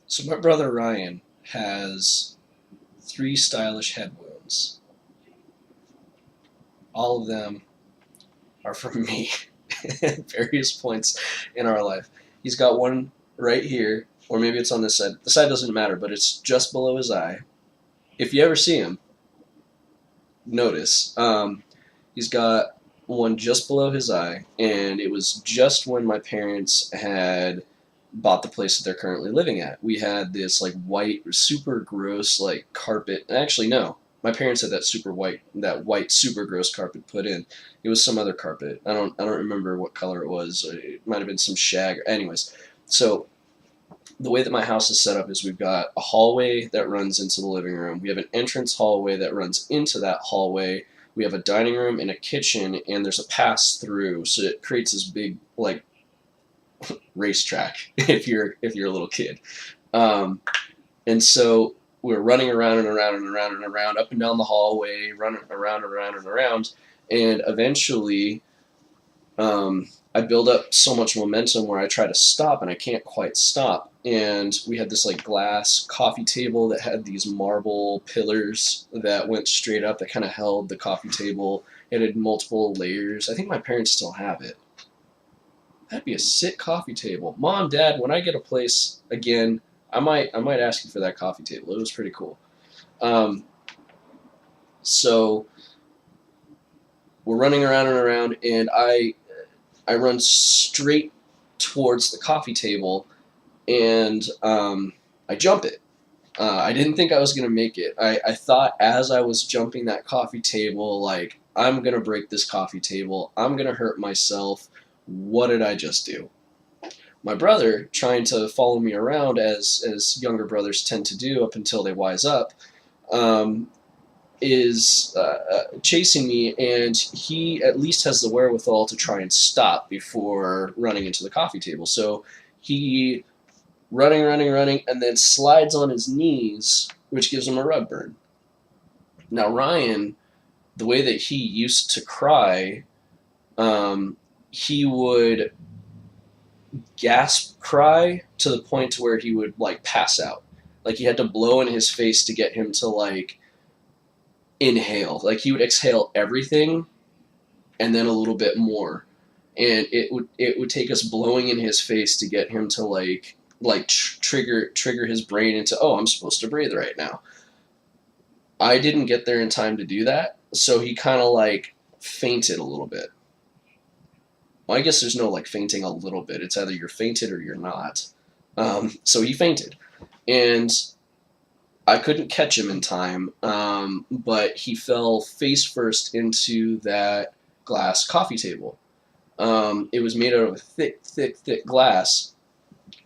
So my brother Ryan has three stylish head wounds. All of them are from me at various points in our life. He's got one right here, or maybe it's on this side. The side doesn't matter, but it's just below his eye. If you ever see him, notice. He's got one just below his eye, and it was just when my parents had bought the place that they're currently living at. We had this like white, super gross like carpet. Actually, no, my parents had that white, super gross carpet put in. It was some other carpet. I don't remember what color it was. It might have been some shag. Anyways, so the way that my house is set up is we've got a hallway that runs into the living room. We have an entrance hallway that runs into that hallway. We have a dining room and a kitchen, and there's a pass through, so it creates this big like racetrack if you're a little kid. Um, and so we're running around and around and around and around, up and down the hallway, running around and around and around, and eventually I build up so much momentum where I try to stop and I can't quite stop. And we had this like glass coffee table that had these marble pillars that went straight up that kind of held the coffee table. It had multiple layers. I think my parents still have it. That'd be a sick coffee table. Mom, Dad, when I get a place again, I might ask you for that coffee table. It was pretty cool. Um, so we're running around and around, and I run straight towards the coffee table, and I jump it. I didn't think I was gonna make it. I thought as I was jumping that coffee table, like I'm gonna break this coffee table. I'm gonna hurt myself. What did I just do? My brother, trying to follow me around as younger brothers tend to do up until they wise up, um, is chasing me, and he at least has the wherewithal to try and stop before running into the coffee table. So he running, running, running, and then slides on his knees, which gives him a rug burn. Now Ryan, the way that he used to cry, he would gasp cry to the point to where he would like pass out. Like he had to blow in his face to get him to like inhale. Like he would exhale everything and then a little bit more, and it would take us blowing in his face to get him to trigger his brain into, oh, I'm supposed to breathe right now. I didn't get there in time to do that, so he kind of like fainted a little bit. Well, I guess there's no like fainting a little bit. It's either you're fainted or you're not. So he fainted, and I couldn't catch him in time, but he fell face first into that glass coffee table. It was made out of a thick, thick, thick glass,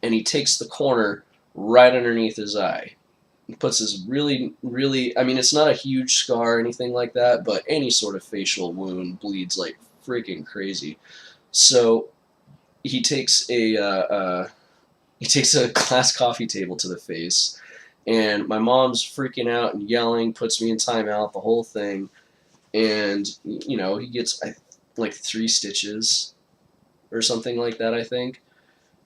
and he takes the corner right underneath his eye. He puts his really, really, I mean, it's not a huge scar or anything like that, but any sort of facial wound bleeds like freaking crazy. So he takes a glass coffee table to the face, and my mom's freaking out and yelling, puts me in timeout, the whole thing, and he gets like 3 stitches or something like that, I think.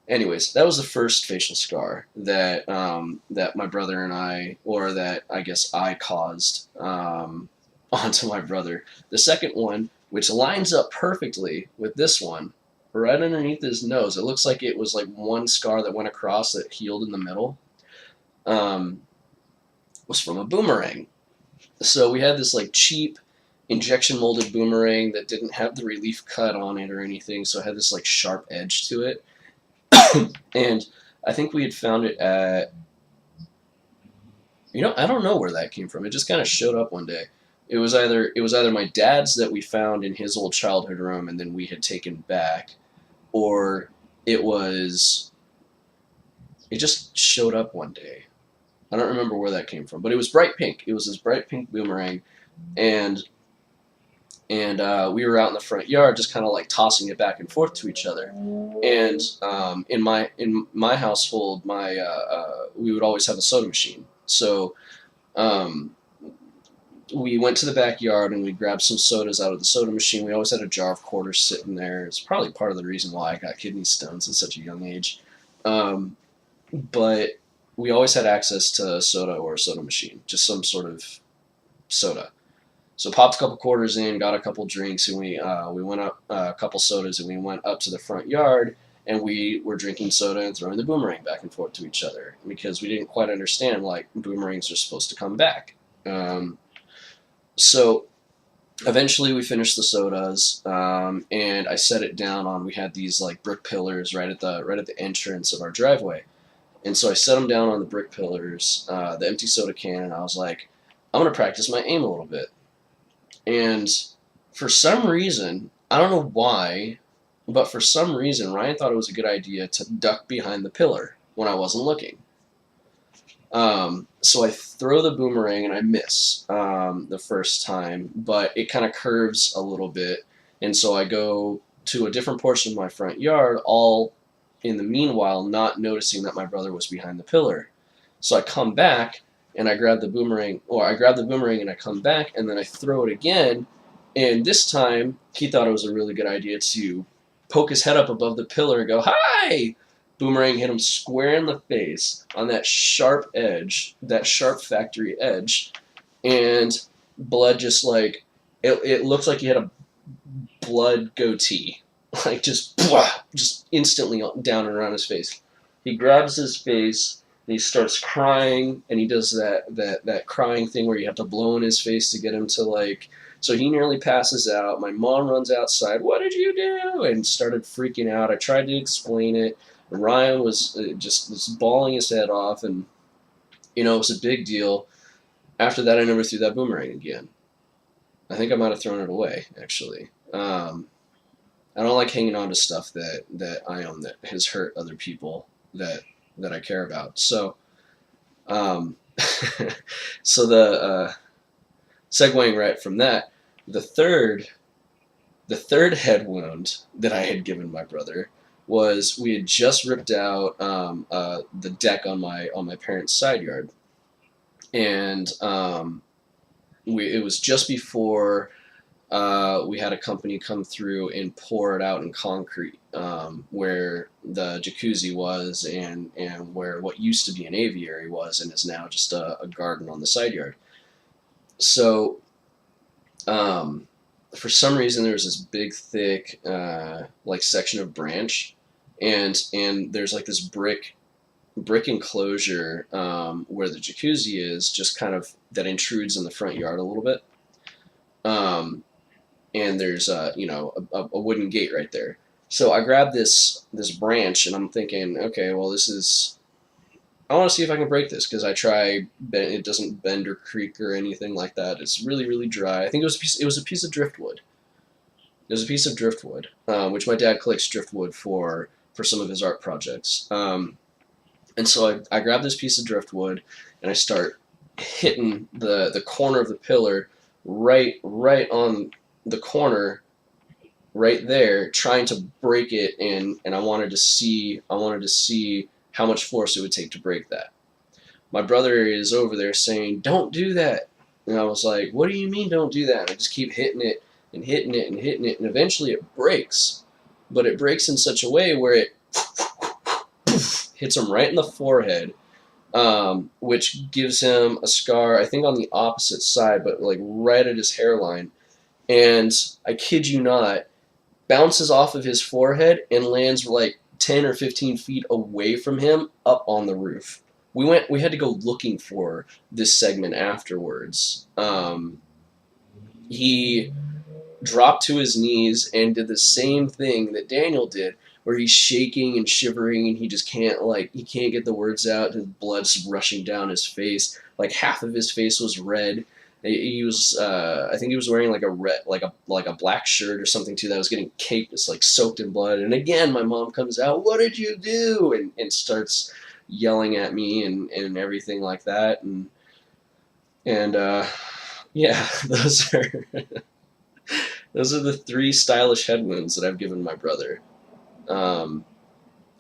Anyways, that was the first facial scar that my brother and I, or that I guess I caused onto my brother. The second one, which lines up perfectly with this one, right underneath his nose. It looks like it was like one scar that went across that healed in the middle. Um, was from a boomerang. So we had this like cheap injection molded boomerang that didn't have the relief cut on it or anything, so it had this like sharp edge to it. And I think we had found it at, I don't know where that came from. It just kind of showed up one day. It was either my dad's that we found in his old childhood room and then we had taken back, or it was it just showed up one day. I don't remember where that came from, but it was bright pink. It was this bright pink boomerang, and we were out in the front yard just kind of like tossing it back and forth to each other. And in my household, we would always have a soda machine. So um, we went to the backyard and we grabbed some sodas out of the soda machine. We always had a jar of quarters sitting there. It's probably part of the reason why I got kidney stones at such a young age. But we always had access to soda or a soda machine, just some sort of soda. So popped a couple quarters in, got a couple drinks, and we went up a couple sodas, and we went up to the front yard, and we were drinking soda and throwing the boomerang back and forth to each other because we didn't quite understand like boomerangs are supposed to come back. So eventually we finished the sodas, and I set it down on. We had these like brick pillars right at the entrance of our driveway, and so I set them down on the brick pillars, the empty soda can, and I was like, I'm gonna practice my aim a little bit. And for some reason, I don't know why, but for some reason, Ryan thought it was a good idea to duck behind the pillar when I wasn't looking. So I throw the boomerang and I miss the first time, but it kind of curves a little bit. And so I go to a different portion of my front yard, all in the meanwhile not noticing that my brother was behind the pillar. So I come back and I grab the boomerang, or I grab the boomerang and I come back and then I throw it again. And this time he thought it was a really good idea to poke his head up above the pillar and go, "Hi!" Boomerang hit him square in the face on that sharp edge, that sharp factory edge, and blood just like, it looked like he had a blood goatee, like just instantly down and around his face. He grabs his face and he starts crying, and he does that crying thing where you have to blow in his face to get him to like. So he nearly passes out. My mom runs outside. "What did you do?" And started freaking out. I tried to explain it. Ryan was just bawling his head off, and it was a big deal. After that, I never threw that boomerang again. I think I might have thrown it away, actually. I don't like hanging on to stuff that I own that has hurt other people that I care about. So, so the segueing right from that, the third head wound that I had given my brother was we had just ripped out the deck on my parents' side yard, and it was just before we had a company come through and pour it out in concrete where the jacuzzi was and where what used to be an aviary was and is now just a garden on the side yard. So for some reason there was this big thick like section of branch, and there's like this brick enclosure where the jacuzzi is, just kind of that intrudes in the front yard a little bit, and there's a wooden gate right there. So I grabbed this branch and I'm thinking, okay, well I want to see if I can break this, because I try, it doesn't bend or creak or anything like that. It's really, really dry. I think it was a piece of driftwood. It was a piece of driftwood, which my dad collects driftwood for some of his art projects. And so I grab this piece of driftwood and I start hitting the corner of the pillar right on the corner right there, trying to break it, and I wanted to see how much force it would take to break that. My brother is over there saying, "Don't do that." And I was like, "What do you mean don't do that?" And I just keep hitting it and hitting it and hitting it, and eventually it breaks. But it breaks in such a way where it hits him right in the forehead, which gives him a scar, I think on the opposite side, but like right at his hairline. And I kid you not, bounces off of his forehead and lands like 10 or 15 feet away from him up on the roof. We had to go looking for this segment afterwards. He dropped to his knees and did the same thing that Daniel did, where he's shaking and shivering and he just can't get the words out. His blood's rushing down his face. Like half of his face was red. He was, I think he was wearing like a black shirt or something too that was getting caked. It's like soaked in blood. And again, my mom comes out, "What did you do?" and starts yelling at me and everything like that. And yeah, those are the 3 stylish head wounds that I've given my brother. I've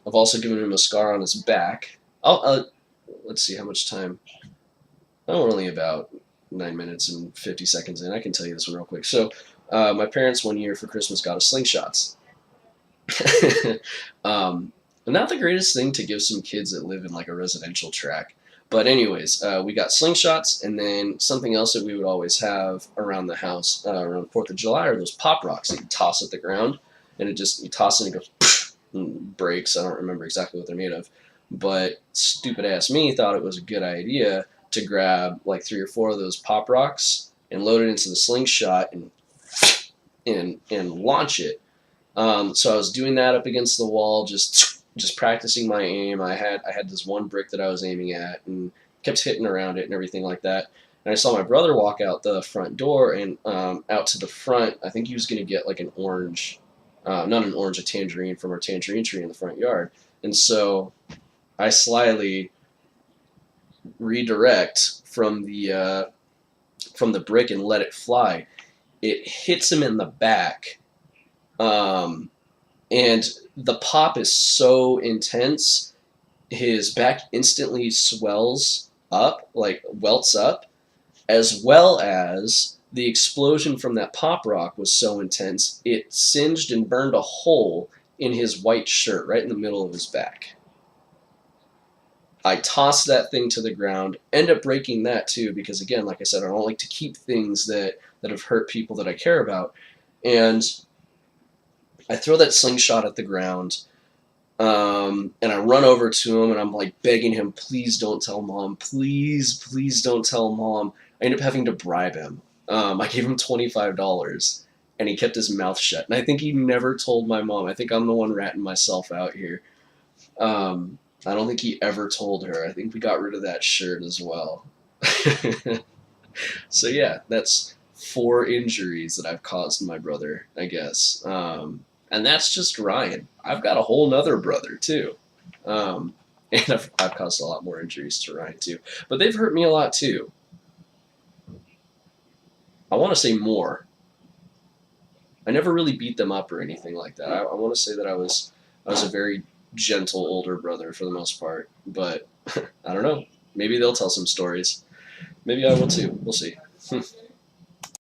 also given him a scar on his back. Let's see how much time. I'm only about 9 minutes and 50 seconds in. I can tell you this one real quick. So, my parents one year for Christmas got us slingshots. not the greatest thing to give some kids that live in like a residential tract. But anyways, we got slingshots, and then something else that we would always have around the house around 4th of July are those pop rocks that you toss at the ground, and it just you toss it and it goes and breaks. I don't remember exactly what they're made of, but stupid ass me thought it was a good idea to grab like 3 or 4 of those pop rocks and load it into the slingshot and launch it. So I was doing that up against the wall, just practicing my aim. I had this one brick that I was aiming at and kept hitting around it and everything like that. And I saw my brother walk out the front door and out to the front. I think he was going to get like an orange, not an orange, a tangerine from our tangerine tree in the front yard. And so I slyly redirect from the brick and let it fly. It hits him in the back. And the pop is so intense, his back instantly swells up, like welts up, as well as the explosion from that pop rock was so intense, it singed and burned a hole in his white shirt right in the middle of his back. I tossed that thing to the ground, end up breaking that too, because again, like I said, I don't like to keep things that have hurt people that I care about. And I throw that slingshot at the ground, and I run over to him, and I'm like begging him, please don't tell mom, please, please don't tell mom. I ended up having to bribe him. I gave him $25, and he kept his mouth shut. And I think he never told my mom. I think I'm the one ratting myself out here. I don't think he ever told her. I think we got rid of that shirt as well. So yeah, that's 4 injuries that I've caused my brother, I guess. And that's just Ryan. I've got a whole nother brother too. And I've caused a lot more injuries to Ryan too. But they've hurt me a lot too. I want to say more. I never really beat them up or anything like that. I want to say that I was a very gentle older brother for the most part. But I don't know. Maybe they'll tell some stories. Maybe I will too. We'll see.